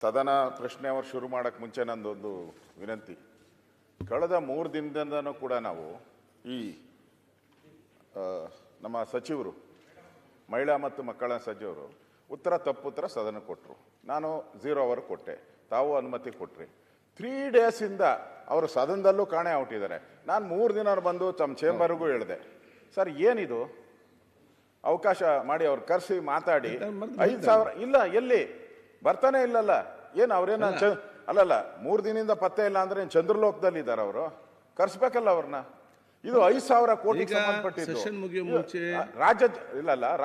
ಸದನ ಪ್ರಶ್ನೆ ಅವರು ಶುರು ಮಾಡಕ್ಕೆ ಮುಂಚೆ ನಂದೊಂದು ವಿನಂತಿ. ಕಳೆದ 3 ದಿನದಿಂದನೂ ಕೂಡ ನಾವು ಈ ನಮ್ಮ ಸಚಿವರು, ಮಹಿಳಾ ಮತ್ತು ಮಕ್ಕಳ ಸಚಿವರು ಉತ್ತರ ತಪ್ಪುತ್ತರ ಸದನ ಕೊಟ್ಟರು. ನಾನು 0 ಅವರ್ ಕೊಟ್ಟೆ, ತಾವು ಅನುಮತಿ ಕೊಟ್ರಿ. 3 ಡೇಸಿಂದ ಅವರು ಸದನದಲ್ಲೂ ಕಾಣೆ ಔಟಿದ್ದಾರೆ. ನಾನು 3 ದಿನ ಬಂದು ತಮ್ಮ ಚೇಂಬರ್ಗೂ ಹೇಳಿದೆ, ಸರ್ ಏನಿದು ಅವಕಾಶ ಮಾಡಿ ಅವ್ರು ಕರೆಸಿ ಮಾತಾಡಿ 5,000 ಇಲ್ಲ, ಎಲ್ಲಿ ಬರ್ತಾನೆ ಇಲ್ಲಲ್ಲ, ಏನು ಅವ್ರೇನ ಅಲ್ಲಲ್ಲ 3 ದಿನದಿಂದ ಪತ್ತೆ ಇಲ್ಲ ಅಂದ್ರೆ ಚಂದ್ರಲೋಕದಲ್ಲಿ ಇದ್ದಾರೆ ಅವರು, ಕರ್ಸ್ಬೇಕಲ್ಲ ಅವ್ರನ್ನ. ಇದು 5,000 ಕೋಟಿಗೆ ಸಂಬಂಧಪಟ್ಟಿದ್ದು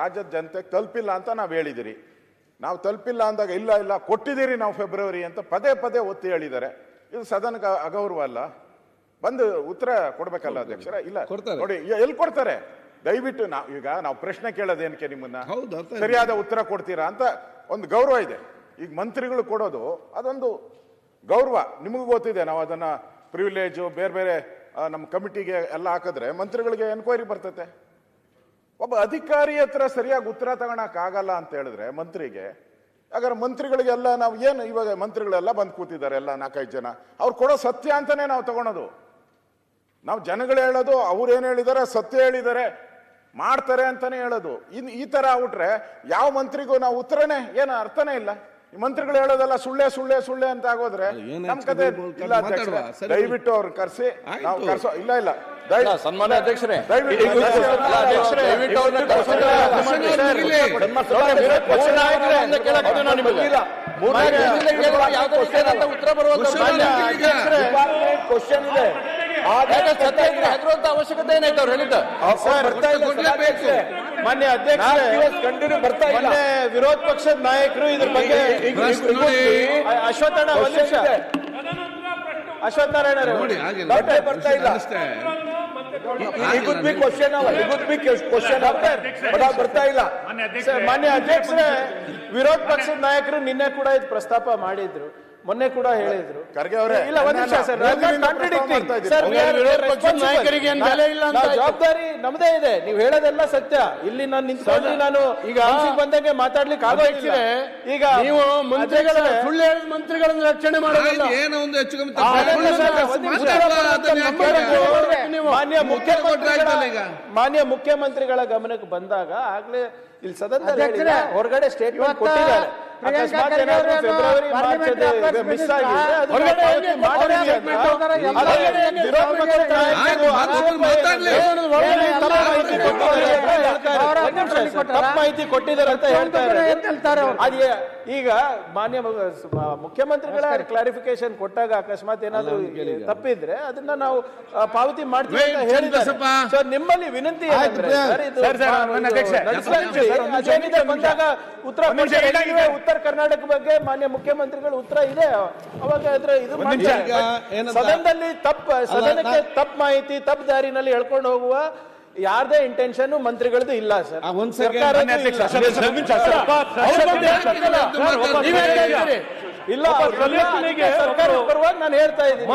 ರಾಜ್ಯದ ಜನತೆಗೆ ತಲುಪಿಲ್ಲ ಅಂತ ನಾವು ಹೇಳಿದಿರಿ. ನಾವು ತಲುಪಿಲ್ಲ ಅಂದಾಗ ಇಲ್ಲ ಇಲ್ಲ ಕೊಟ್ಟಿದ್ದೀರಿ ನಾವು ಫೆಬ್ರವರಿ ಅಂತ ಪದೇ ಪದೇ ಒತ್ತಿ ಹೇಳಿದ್ದಾರೆ. ಇದು ಸದನಕ್ಕೆ ಅಗೌರವ ಅಲ್ಲ? ಬಂದು ಉತ್ತರ ಕೊಡ್ಬೇಕಲ್ಲ ಅಧ್ಯಕ್ಷರ? ಇಲ್ಲ ನೋಡಿ, ಎಲ್ಲಿ ಕೊಡ್ತಾರೆ? ದಯವಿಟ್ಟು ನಾವು ಪ್ರಶ್ನೆ ಕೇಳೋದೇನಕ್ಕೆ ನಿಮ್ಮನ್ನ, ಸರಿಯಾದ ಉತ್ತರ ಕೊಡ್ತೀರಾ ಅಂತ ಒಂದು ಗೌರವ ಇದೆ. ಈಗ ಮಂತ್ರಿಗಳು ಕೊಡೋದು ಅದೊಂದು ಗೌರವ, ನಿಮಗೂ ಗೊತ್ತಿದೆ. ನಾವು ಅದನ್ನ ಪ್ರಿವಿಲೇಜು ಬೇರೆ ಬೇರೆ ನಮ್ಮ ಕಮಿಟಿಗೆ ಎಲ್ಲ ಹಾಕಿದ್ರೆ ಮಂತ್ರಿಗಳಿಗೆ ಎನ್ಕ್ವೈರಿ ಬರ್ತತೆ. ಒಬ್ಬ ಅಧಿಕಾರಿ ಹತ್ರ ಸರಿಯಾಗಿ ಉತ್ತರ ತಗೊಳಕ್ಕಾಗಲ್ಲ ಅಂತ ಹೇಳಿದ್ರೆ ಮಂತ್ರಿಗೆ, ಹಾಗಾದ್ರೆ ಮಂತ್ರಿಗಳಿಗೆಲ್ಲ ನಾವು ಏನು ಇವಾಗ ಮಂತ್ರಿಗಳೆಲ್ಲ ಬಂದು ಕೂತಿದ್ದಾರೆ, ಎಲ್ಲ 4-5 ಜನ, ಅವ್ರು ಕೊಡೋ ಸತ್ಯ ಅಂತಾನೆ ನಾವು ತಗೊಳೋದು. ನಾವು ಜನಗಳು ಹೇಳೋದು ಅವ್ರು ಏನು ಹೇಳಿದ್ದಾರೆ, ಸತ್ಯ ಹೇಳಿದ್ದಾರೆ, ಮಾಡ್ತಾರೆ ಅಂತಾನೆ ಹೇಳೋದು. ಈ ತರ ಆಗ್ಬಿಟ್ರೆ ಯಾವ ಮಂತ್ರಿಗೂ ನಾವು ಉತ್ತರನೇ ಏನು ಅರ್ಥನೇ ಇಲ್ಲ. ಮಂತ್ರಿಗಳು ಹೇಳೋದೆಲ್ಲ ಸುಳ್ಳೆ ಸುಳ್ಳೆ ಸುಳ್ಳೆ ಅಂತ ಆಗೋದ್ರೆ ನಮ್ ಕತೆ ಇಲ್ಲ. ಅಧ್ಯಕ್ಷರೇ ದಯವಿಟ್ಟು ಅವ್ರು ಕರ್ಸಿ, ನಾವು ಕರ್ಸೋ ಇಲ್ಲ ಇಲ್ಲ ಸನ್ಮಾನ್ಯ ಅಧ್ಯಕ್ಷರೇ, ಉತ್ತರ ಕ್ವಶನ್ ಇದೆ, ಅವಶ್ಯಕತೆ ಏನಾಯ್ತು ಅವ್ರು ಹೇಳಿದ್ದ ಮಾನ್ಯ ಅಧ್ಯಕ್ಷ ಕಂಟಿನ್ಯೂ ಬರ್ತಾ ಇಲ್ಲ. ವಿರೋಧ ಪಕ್ಷದ ನಾಯಕರು ಇದ್ರ ಬಗ್ಗೆ ಅಶ್ವತ್ಥನಾರಾಯಣ ಬರ್ತಾ ಇಲ್ಲ. ಬರ್ತಾ ಇಲ್ಲ. ಮಾನ್ಯ ಅಧ್ಯಕ್ಷರೇ, ವಿರೋಧ ಪಕ್ಷದ ನಾಯಕರು ನಿನ್ನೆ ಕೂಡ ಇದು ಪ್ರಸ್ತಾಪ ಮಾಡಿದ್ರು, ಮೊನ್ನೆ ಕೂಡ ಹೇಳಿದ್ರು. ಖರ್ಗೆ ಅವರೇ ಇಲ್ಲ, ಒಂದ್ ನಿಮಿಷ ಸರ್, ನಾಯಕರಿಗೆ ಜವಾಬ್ದಾರಿ ನಮ್ದೇ ಇದೆ. ನೀವು ಹೇಳೋದೆಲ್ಲ ಸತ್ಯ. ಇಲ್ಲಿ ನಾನು ನಿಂತ್ಕೊಂಡು ನಾನು ಈಗ ಬಂದಂಗೆ ಮಾತಾಡ್ಲಿಕ್ಕೆ ಆಗೋದಿಲ್ಲ. ಈಗ ನೀವು ಸುಳ್ಳು ಹೇಳಿದ ಮಂತ್ರಿಗಳನ್ನು ರಕ್ಷಣೆ ಮಾಡೋದಿಲ್ಲ. ಮಾನ್ಯ ಮುಖ್ಯಮಂತ್ರಿಗಳ ಗಮನಕ್ಕೆ ಬಂದಾಗ ಆಗ್ಲೇ ಇಲ್ಲಿ ಸದನದಲ್ಲಿ ಹೊರಗಡೆ ಸ್ಟೇಟ್ಮೆಂಟ್ ಕೊಟ್ಟಿದ್ದಾರೆ. ಫೆಬ್ರವರಿ ಮಾರ್ಚ್ ಮಿಸ್ ಆಗಿದೆ, ಮಾಹಿತಿ ಕೊಟ್ಟಿದ್ದಾರೆ ಅಂತ ಹೇಳ್ತಾರೆ. ಅದೇ ಈಗ ಮಾನ್ಯ ಮುಖ್ಯಮಂತ್ರಿಗಳ ಕ್ಲಾರಿಫಿಕೇಶನ್ ಕೊಟ್ಟಾಗ ಅಕಸ್ಮಾತ್ ಏನಾದ್ರು ತಪ್ಪಿದ್ರೆ ಅದನ್ನ ನಾವು ಪಾವತಿ ಮಾಡ್ತೀವಿ ಅಂತ ಹೇಳಿದ್ದಾರೆ. ನಿಮ್ಮಲ್ಲಿ ವಿನಂತಿ ಬಂದಾಗ ಉತ್ತರ ಕರ್ನಾಟಕ ಬಗ್ಗೆ ಮಾನ್ಯ ಮುಖ್ಯಮಂತ್ರಿಗಳು ಉತ್ತರ ಇದೆ, ಅವಾಗ ಇದು ಸದನದಲ್ಲಿ ಸದನಕ್ಕೆ ತಪ್ಪು ಮಾಹಿತಿ ತಪ್ಪು ದಾರಿನಲ್ಲಿ ಎಳ್ಕೊಂಡು ಹೋಗುವ ಯಾರದೇ ಇಂಟೆನ್ಷನ್ ಮಂತ್ರಿಗಳದ್ದು ಇಲ್ಲ ಸರ್. ಇಲ್ಲ, ಸರ್ಕಾರದ ಪರವಾಗಿ ನಾನು ಹೇಳ್ತಾ ಇದ್ದೀನಿ.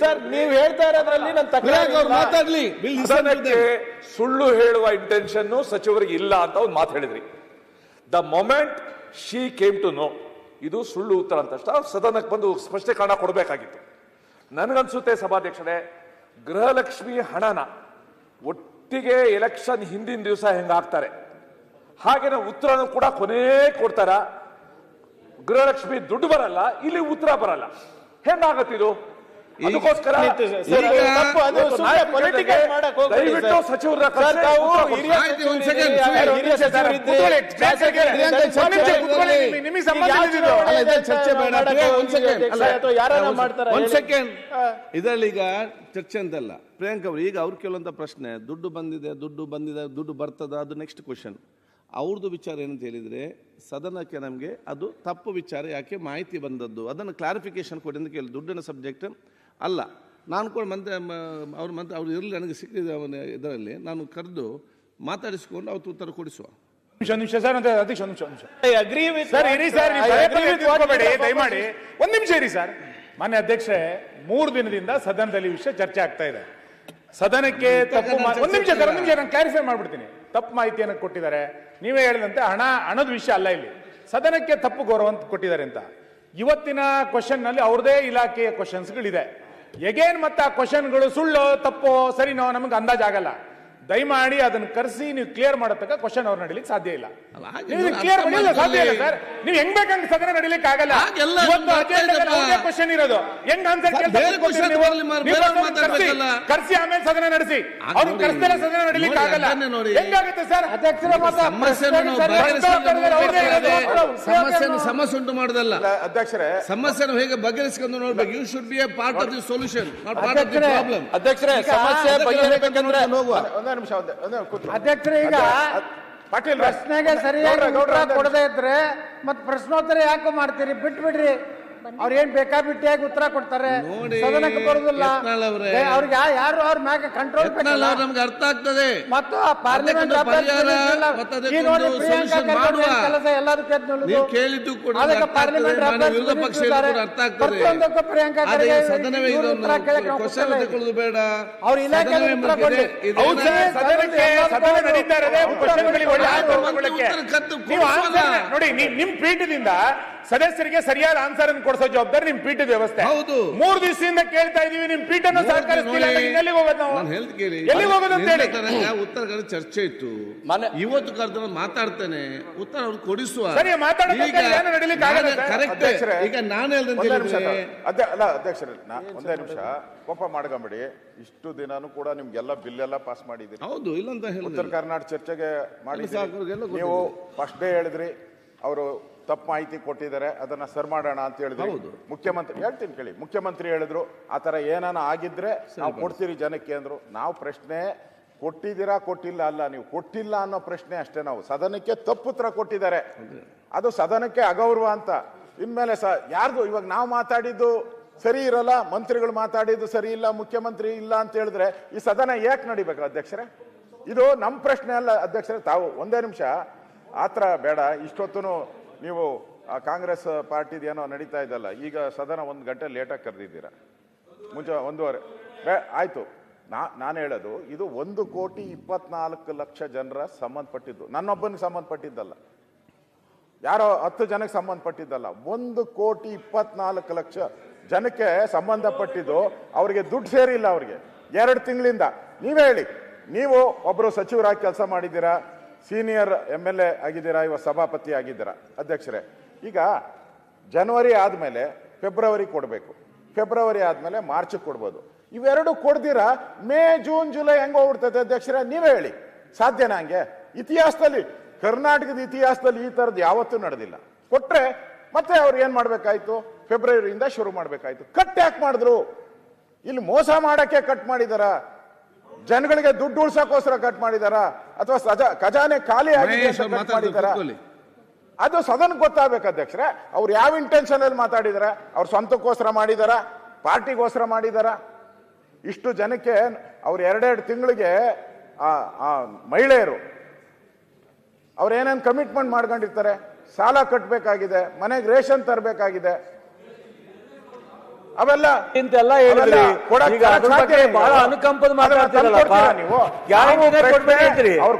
ಸರ್, ನೀವು ಹೇಳ್ತಾ ಇರೋದ್ರಲ್ಲಿ ನನ್ನ ತಕರಾರು ಮಾತಾಡ್ಲಿ. ಸುಳ್ಳು ಹೇಳುವ ಇಂಟೆನ್ಷನ್ ಸಚಿವರಿಗೆ ಇಲ್ಲ ಅಂತ ಒಂದು ಮಾತು ಹೇಳಿದ್ರಿ. The moment she came to know ಇದು ಸುಳ್ಳು ಉತ್ತರ ಅಂತ ಸದನಕ್ಕೆ ಬಂದು ಸ್ಪಷ್ಟೀಕರಣ ಕೊಡಬೇಕಾಗಿತ್ತು. ನನಗನ್ಸುತ್ತೆ ಸಭಾಧ್ಯಕ್ಷರೇ, ಗೃಹಲಕ್ಷ್ಮಿ ಹಣನ ಒಟ್ಟಿಗೆ ಎಲೆಕ್ಷನ್ ಹಿಂದಿನ ದಿವಸ ಹೆಂಗಾಗ್ತಾರೆ ಹಾಗೇನೆ ಉತ್ತರನು ಕೂಡ ಕೊನೆ ಕೊಡ್ತಾರ. ಗೃಹಲಕ್ಷ್ಮಿ ದುಡ್ಡು ಬರಲ್ಲ, ಇಲ್ಲಿ ಉತ್ತರ ಬರಲ್ಲ, ಹೆಂಗಾಗತ್ತಿದು? ಅದಕ್ಕೋಸ್ಕರ ದಯವಿಟ್ಟು ಸಚಿವರ ಇದರಲ್ಲಿ ಈಗ ಚರ್ಚೆ ಅಂತಲ್ಲ. ಪ್ರಿಯಾಂಕ್ ಅವರು ಈಗ ಅವ್ರು ಕೇಳುವಂತ ಪ್ರಶ್ನೆ, ದುಡ್ಡು ಬಂದಿದೆ, ದುಡ್ಡು ಬರ್ತದ, ಅದು ನೆಕ್ಸ್ಟ್ ಕ್ವಶನ್. ಅವ್ರದ್ದು ವಿಚಾರ ಏನಂತ ಹೇಳಿದರೆ, ಸದನಕ್ಕೆ ನಮಗೆ ಅದು ತಪ್ಪು ವಿಚಾರ, ಯಾಕೆ ಮಾಹಿತಿ ಬಂದದ್ದು ಅದನ್ನು ಕ್ಲಾರಿಫಿಕೇಶನ್ ಕೊಡಿ ಅಂತ ಕೇಳಿ. ದುಡ್ಡಿನ ಸಬ್ಜೆಕ್ಟ್ ಅಲ್ಲ. ನಾನು ಕೂಡ ಅವ್ರು ಇರಲಿ, ನನಗೆ ಸಿಕ್ಕಿದ ಇದರಲ್ಲಿ ನಾನು ಕರೆದು ಮಾತಾಡಿಸಿಕೊಂಡು ಅವ್ರ ಉತ್ತರ ಕೊಡಿಸುವ. ದಯಮಾಡಿ ಒಂದು ನಿಮಿಷ ಇರಿ ಸರ್. ಮಾನ್ಯ ಅಧ್ಯಕ್ಷರೇ, 3 ದಿನದಿಂದ ಸದನದಲ್ಲಿ ವಿಷಯ ಚರ್ಚೆ ಆಗ್ತಾ ಇದೆ. ಸದನಕ್ಕೆ ತಪ್ಪು ಒಂದು ನಿಮಿಷ ನಾನು ಕ್ಲಾರಿಫೈ ಮಾಡ್ಬಿಡ್ತೀನಿ. ತಪ್ಪು ಮಾಹಿತಿಯನ್ನು ಕೊಟ್ಟಿದ್ದಾರೆ. ನೀವೇ ಹೇಳಿದಂತೆ ಹಣದ ವಿಷಯ ಅಲ್ಲ ಇಲ್ಲಿ. ಸದನಕ್ಕೆ ತಪ್ಪು ಗೌರವ ಅಂತ ಕೊಟ್ಟಿದ್ದಾರೆ ಅಂತ. ಇವತ್ತಿನ ಕ್ವಶನ್ ನಲ್ಲಿ ಅವ್ರದೇ ಇಲಾಖೆಯ ಕ್ವಶನ್ಸ್ಗಳಿದೆ. ಎಗೇನ್ ಮತ್ತೆ ಆ ಕ್ವಶನ್ಗಳು ಸುಳ್ಳು ತಪ್ಪೋ ಸರಿನೋ ನಮಗೆ ಅಂದಾಜಾಗಲ್ಲ. ದಯಮಾಡಿ ಅದನ್ನ ಕರೆಸಿ ನೀವು ಕ್ಲಿಯರ್ ಮಾಡತಕ್ಕ ಕ್ವಶನ್ ಅವ್ರು ನಡೀಲಿಕ್ಕೆ ಸಾಧ್ಯ ಇಲ್ಲ. ನೀವು ಕ್ಲಿಯರ್ ಮಾಡಲಿಲ್ಲ ಸಾಧ್ಯ ಇಲ್ಲ ಸರ್. ನೀವು ಹೆಂಗ್ ಬೇಕಂತ ಸದನ ನಡೀಲಿಕ್ಕೆ ಆಗಲ್ಲ. ಕ್ವಶನ್ ಇರೋದು ಹೆಂಗ್ ಆನ್ಸರ್ ಕರ್ಸಿ ಆಮೇಲೆ ಸದನ ನಡೆಸಿ. ಅವ್ರು ಕರ್ಸದಲ್ಲ ಸದನ ನಡೀಲಿಕ್ಕೆ ಆಗಲ್ಲ. ಹೆಂಗಾಗುತ್ತೆ ಸರ್? ಸಮಸ್ಯೆ ಉಂಟು ಮಾಡೋದಲ್ಲ ಅಧ್ಯಕ್ಷರೇ, ಸಮಸ್ಯೆನ ಹೇಗೆ ಬಗೆಹರಿಸಿಕೊಂಡು ನೋಡ್ಬೇಕು. You should be a part of the solution, not part of the problem. ಅಧ್ಯಕ್ಷರೇ, ಸಮಸ್ಯೆ ಬಗೆಹರಿಸಬೇಕಂದ್ರೆ ಅಧ್ಯಕ್ಷರೇ, ಈಗ ಪಾಟೀಲ್ ಪ್ರಶ್ನೆಗೆ ಸರಿಯಾಗಿ ಉತ್ತರ ಕೊಡದೇ ಇದ್ರೆ ಮತ್ತೆ ಪ್ರಶ್ನೋತ್ತರ ಯಾಕೆ ಮಾಡ್ತೀರಿ? ಬಿಟ್ಬಿಡ್ರಿ. ಅವ್ರ ಏನ್ ಬೇಕಾಬಿಟ್ಟಿಯಾಗಿ ಉತ್ತರ ಕೊಡ್ತಾರೆ, ಸದನಕ್ಕೆ ಬರುದಿಲ್ಲ. ಅವ್ರಿಗೆ ಯಾರು ಅವ್ರ ಮ್ಯಾಗ ಕಂಟ್ರೋಲ್ ನಮ್ಗೆ ಅರ್ಥ ಆಗ್ತದೆ. ಮತ್ತು ಪಾರ್ಲಿಮೆಂಟ್ ನೀವು ಕೇಳಿದ್ದು ಕೂಡ ಪಾರ್ಲಿಮೆಂಟ್ ವಿರೋಧ ಪಕ್ಷ ಅರ್ಥ ಆಗ್ತದೆ. ಪ್ರಿಯಾಂಕಾ ಕ್ವಶನ್ ತಗೊಳ್ಳೋದು ಬೇಡ. ಅವ್ರ ಇಲಾಖೆ ನೋಡಿ, ನಿಮ್ ಪೀಠದಿಂದ ಸದಸ್ಯರಿಗೆ ಸರಿಯಾದ ಆನ್ಸರ್ ಅನ್ನು ಕೊಡಿಸೋ ಜವಾಬ್ದಾರಿ ನಿಮ್ ಪೀಠದ ವ್ಯವಸ್ಥೆ. ಹೌದು, 3 ದಿವಸದಿಂದ ಕೇಳ್ತಾ ಇದೀವಿ, ನಿಮ್ ಪೀಠನ ಸಹಕರಿಸ್ತಿಲ್ಲ. ಎಲ್ಲಿಗೆ ಹೋಗೋದು ನಾವು? ಎಲ್ಲಿಗೆ ಹೋಗೋದು ಅಂತ ಹೇಳಿ ಉತ್ತರ ಚರ್ಚೆ ಇತ್ತು. ಇವತ್ತು ಕರೆದ ಮಾತಾಡ್ತೇನೆ, ಉತ್ತರ ಅವ್ರು ಕೊಡಿಸುವ. ಸರಿ, ನಡೀಲಿಕ್ಕೆ ಆಗಲ್ಲ. ಕರೆಕ್ಟ್. ಈಗ ನಾನು ಅಲ್ಲ ಅಧ್ಯಕ್ಷರೇ, ಒಂದೇ ನಿಮಿಷ ಕೋಪ ಮಾಡ್ಕೊಂಬಿಡಿ. ಇಷ್ಟು ದಿನಾನು ಕೂಡ ನಿಮ್ಗೆಲ್ಲ ಬಿಲ್ ಎಲ್ಲ ಪಾಸ್ ಮಾಡಿದ್ದೀರಿ. ಹೌದು, ಇಲ್ಲಂತ ಹೇಳಿ ಉತ್ತರ ಕರ್ನಾಟಕ ಚರ್ಚೆಗೆ ಮಾಡಿದ್ದೀರಿ. ನೀವು ಫಸ್ಟ್ ಡೇ ಹೇಳಿದ್ರಿ ಅವರು ತಪ್ಪು ಮಾಹಿತಿ ಕೊಟ್ಟಿದ್ದಾರೆ, ಅದನ್ನ ಸರ್ ಮಾಡೋಣ ಅಂತ ಹೇಳಿದ್ರಿ. ಮುಖ್ಯಮಂತ್ರಿ ಹೇಳ್ತೀನಿ ಕೇಳಿ, ಮುಖ್ಯಮಂತ್ರಿ ಹೇಳಿದ್ರು ಆ ತರ ಏನಾನ ಆಗಿದ್ರೆ ನಾವು ಕೊಡ್ತೀರಿ ಜನಕ್ಕೆ ಅಂದ್ರು. ನಾವು ಪ್ರಶ್ನೆ ಕೊಟ್ಟಿದ್ದೀರಾ ಕೊಟ್ಟಿಲ್ಲ ಅಲ್ಲ, ನೀವು ಕೊಟ್ಟಿಲ್ಲ ಅನ್ನೋ ಪ್ರಶ್ನೆ ಅಷ್ಟೇ. ನಾವು ಸದನಕ್ಕೆ ತಪ್ಪುತ್ತರ ಕೊಟ್ಟಿದ್ದಾರೆ, ಅದು ಸದನಕ್ಕೆ ಅಗೌರವ ಅಂತ. ಇನ್ಮೇಲೆ ಯಾರ್ದು ಇವಾಗ ನಾವು ಮಾತಾಡಿದ್ದು ಸರಿ ಇರಲ್ಲ, ಮಂತ್ರಿಗಳು ಮಾತಾಡಿದ್ದು ಸರಿ ಇಲ್ಲ, ಮುಖ್ಯಮಂತ್ರಿ ಇಲ್ಲ ಅಂತ ಹೇಳಿದ್ರೆ ಈ ಸದನ ಯಾಕೆ ನಡಿಬೇಕು ಅಧ್ಯಕ್ಷರೇ? ಇದು ನಮ್ಮ ಪ್ರಶ್ನೆ ಅಲ್ಲ ಅಧ್ಯಕ್ಷರೇ. ತಾವು ಒಂದೇ ನಿಮಿಷ ಆತರ ಬೇಡ. ಇಷ್ಟೊತ್ತೂ ನೀವು ಕಾಂಗ್ರೆಸ್ ಪಾರ್ಟಿದ ಏನೋ ನಡೀತಾ ಇದ್ದಲ್ಲ, ಈಗ ಸದನ 1 ಗಂಟೆ ಲೇಟಾಗಿ ಕರೆದಿದ್ದೀರಾ. ಮುಂಚೆ 1:30 ಆಯ್ತು. ನಾನು ಹೇಳೋದು ಇದು 1,24,00,000 ಜನರ ಸಂಬಂಧಪಟ್ಟಿದ್ದು, ನನ್ನೊಬ್ಬನಿಗೆ ಸಂಬಂಧಪಟ್ಟಿದ್ದಲ್ಲ, ಯಾರೋ 10 ಜನಕ್ಕೆ ಸಂಬಂಧಪಟ್ಟಿದ್ದಲ್ಲ. 1,24,00,000 ಜನಕ್ಕೆ ಸಂಬಂಧಪಟ್ಟಿದ್ದು. ಅವರಿಗೆ ದುಡ್ಡು ಸೇರಿಲ್ಲ. ಅವ್ರಿಗೆ 2 ತಿಂಗಳಿಂದ ನೀವೇ ಹೇಳಿ, ನೀವು ಒಬ್ಬರು ಸಚಿವರಾಗಿ ಕೆಲಸ ಮಾಡಿದ್ದೀರಾ, ಸೀನಿಯರ್ MLA ಆಗಿದ್ದೀರಾ, ಇವಾಗ ಸಭಾಪತಿ ಆಗಿದ್ದೀರಾ ಅಧ್ಯಕ್ಷರೇ. ಈಗ ಜನವರಿ ಆದಮೇಲೆ ಫೆಬ್ರವರಿ ಕೊಡಬೇಕು, ಫೆಬ್ರವರಿ ಆದಮೇಲೆ ಮಾರ್ಚ್ ಕೊಡ್ಬೋದು. ಇವೆರಡು ಕೊಡ್ದಿರಾ ಮೇ ಜೂನ್ ಜುಲೈ ಹೆಂಗೆ ಹೋಗ್ಬಿಡ್ತೈತೆ ಅಧ್ಯಕ್ಷರೇ? ನೀವೇ ಹೇಳಿ, ಸಾಧ್ಯನಾ ಹಂಗೆ? ಇತಿಹಾಸದಲ್ಲಿ, ಕರ್ನಾಟಕದ ಇತಿಹಾಸದಲ್ಲಿ ಈ ಥರದ್ದು ಯಾವತ್ತೂ ನಡೆದಿಲ್ಲ. ಕೊಟ್ರೆ ಮತ್ತೆ ಅವ್ರು ಏನು ಮಾಡಬೇಕಾಯ್ತು? ಫೆಬ್ರವರಿಯಿಂದ ಶುರು ಮಾಡಬೇಕಾಯ್ತು. ಕಟ್ ಯಾಕೆ ಮಾಡಿದ್ರು? ಇಲ್ಲಿ ಮೋಸ ಮಾಡಕ್ಕೆ ಕಟ್ ಮಾಡಿದಾರ? ಜನಗಳಿಗೆ ದುಡ್ಡು ಉಳ್ಸಕ್ಕೋಸ್ಕರ ಕಟ್ ಮಾಡಿದಾರ? ಅಥವಾ ಖಜಾನೆ ಖಾಲಿ ಆಗಿದೆ ಕಟ್ ಮಾಡಿದಾರ? ಅದು ಸದನಕ್ಕೆ ಗೊತ್ತಾಗಬೇಕು ಅಧ್ಯಕ್ಷರೇ. ಅವ್ರು ಯಾವ ಇಂಟೆನ್ಷನ್ ಅಲ್ಲಿ ಮಾತಾಡಿದಾರ? ಅವ್ರ ಸ್ವಂತಕ್ಕೋಸ್ಕರ ಮಾಡಿದಾರ, ಪಾರ್ಟಿಗೋಸ್ಕರ ಮಾಡಿದಾರ? ಇಷ್ಟು ಜನಕ್ಕೆ ಅವ್ರು 2 ತಿಂಗಳಿಗೆ ಆ ಮಹಿಳೆಯರು ಅವ್ರು ಏನೇನು ಕಮಿಟ್ಮೆಂಟ್ ಮಾಡ್ಕೊಂಡಿರ್ತಾರೆ, ಸಾಲ ಕಟ್ಟಬೇಕಾಗಿದೆ, ಮನೆಗೆ ರೇಷನ್ ತರಬೇಕಾಗಿದೆ, ಅವೆಲ್ಲ ಇಂತೆಲ್ಲ ಹೇಳಿದ್ರಿ. ಈಗ ಅದ್ರ ಬಗ್ಗೆ ಬಹಳ ಅನುಕಂಪದ ಮಾತಾಡ್ತೀರಲ್ಲ ನೀವು. ಗ್ಯಾರಂಟಿನೇ ಕೊಡ್ಬೇಡಿ.